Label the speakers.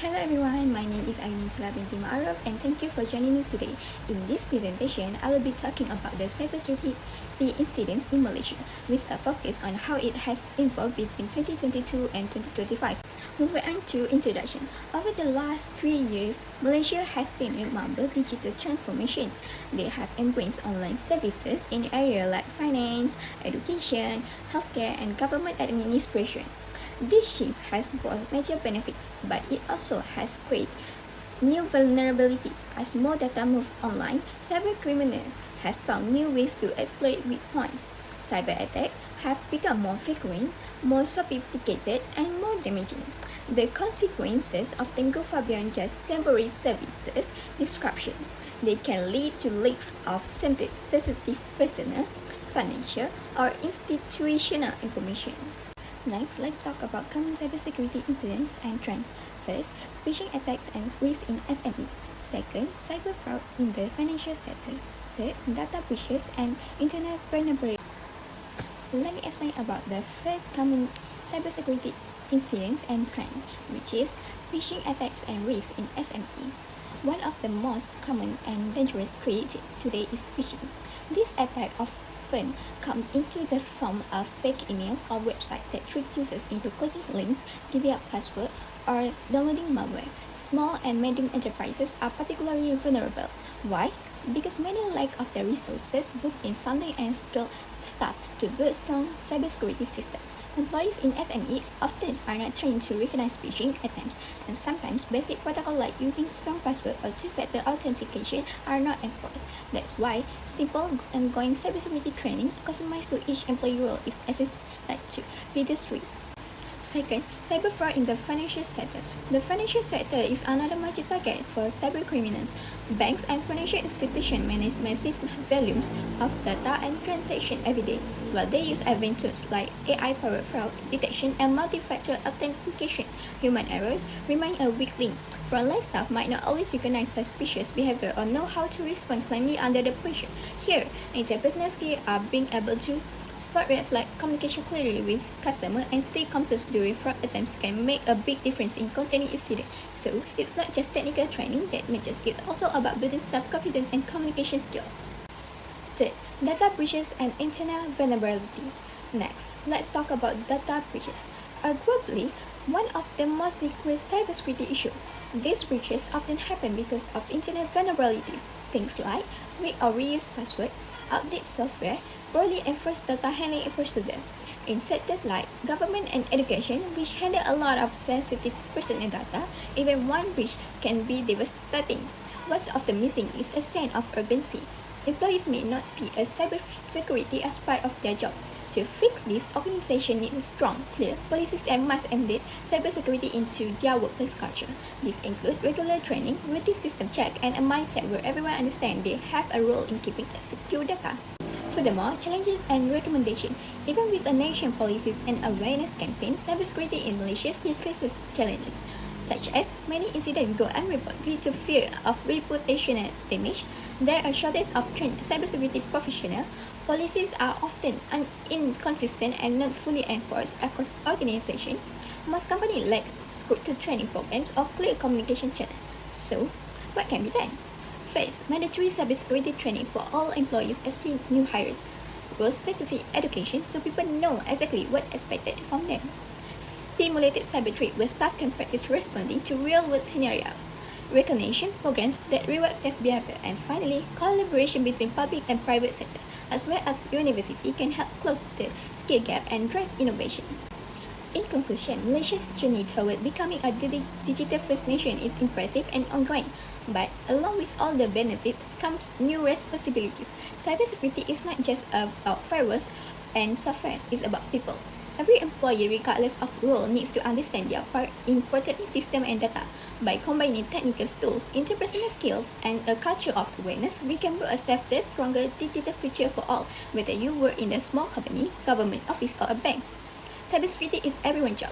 Speaker 1: Hello everyone, my name is Ainusla binti Ma'aruf and thank you for joining me today. In this presentation, I will be talking about the cybersecurity incidents in Malaysia with a focus on how it has evolved between 2022 and 2025. Moving on to introduction. Over the last 3 years, Malaysia has seen remarkable digital transformations. They have embraced online services in areas like finance, education, healthcare, and government administration. This shift has brought major benefits, but it also has created new vulnerabilities. As more data move online, cyber criminals have found new ways to exploit weak points. Cyber attacks have become more frequent, more sophisticated, and more damaging. The consequences often go far beyond just temporary services disruption. They can lead to leaks of sensitive personal, financial, or institutional information. Next, let's talk about common cybersecurity incidents and trends. First, phishing attacks and risks in SME. Second, cyber fraud in the financial sector. Third, data breaches and internet vulnerability. Let me explain about the first common cybersecurity incidents and trend, which is phishing attacks and risks in SME. One of the most common and dangerous threats today is phishing. This attack often come into the form of fake emails or websites that trick users into clicking links, giving up password, or downloading malware. Small and medium enterprises are particularly vulnerable. Why? Because many lack of the resources, both in funding and skilled staff, to build strong cybersecurity systems. Employees in SME often are not trained to recognize phishing attempts, and sometimes basic protocols like using strong password or two-factor authentication are not enforced. That's why simple ongoing cybersecurity training customized to each employee role is essential to reduce risks. Second, cyber fraud in the financial sector. The financial sector is another major target for cyber criminals. Banks and financial institutions manage massive volumes of data and transactions every day, while they use advanced tools like AI-powered fraud detection and multi-factor authentication. Human errors remain a weak link. Frontline staff might not always recognize suspicious behavior or know how to respond calmly under the pressure. Here, interpersonal skills are being able to spot red flag, communication clearly with customer, and stay composed during fraud attempts can make a big difference in containing incident. So, it's not just technical training that matters, it's also about building staff confidence and communication skill. Third, data breaches and internal vulnerability. Next, let's talk about data breaches. Globally, one of the most serious cybersecurity issues. These breaches often happen because of internal vulnerabilities, things like read or reuse password, outdated software, poorly enforced data handling procedure. In sectors like government and education, which handle a lot of sensitive personal data, even one breach can be devastating. What's often missing is a sense of urgency. Employees may not see a cybersecurity as part of their job. To fix this, organizations need strong, clear policies and must embed cybersecurity into their workplace culture. These include regular training, routine system check, and a mindset where everyone understands they have a role in keeping secure data. Furthermore, challenges and recommendations. Even with a nation policies and awareness campaign, cybersecurity in Malaysia still faces challenges, such as many incidents go unreported due to fear of reputational damage. There are shortages of trained cybersecurity professionals. Policies are often inconsistent and not fully enforced across organizations. Most companies lack structured training programs or clear communication channels. So, what can be done? First, mandatory cybersecurity training for all employees, especially new hires. Role-specific education so people know exactly what's expected from them. Stimulated cyber trade where staff can practice responding to real-world scenarios. Recognition programs that reward safe behavior. And finally, collaboration between public and private sector, as well as university, can help close the skill gap and drive innovation. In conclusion, Malaysia's journey toward becoming a digital-first nation is impressive and ongoing. But along with all the benefits comes new responsibilities. Cybersecurity is not just about firewalls and software, it's about people. Every employee, regardless of role, needs to understand their part in protecting system and data. By combining technical tools, interpersonal skills, and a culture of awareness, we can build a safer, stronger digital future for all, whether you work in a small company, government office, or a bank. Cybersecurity is everyone's job.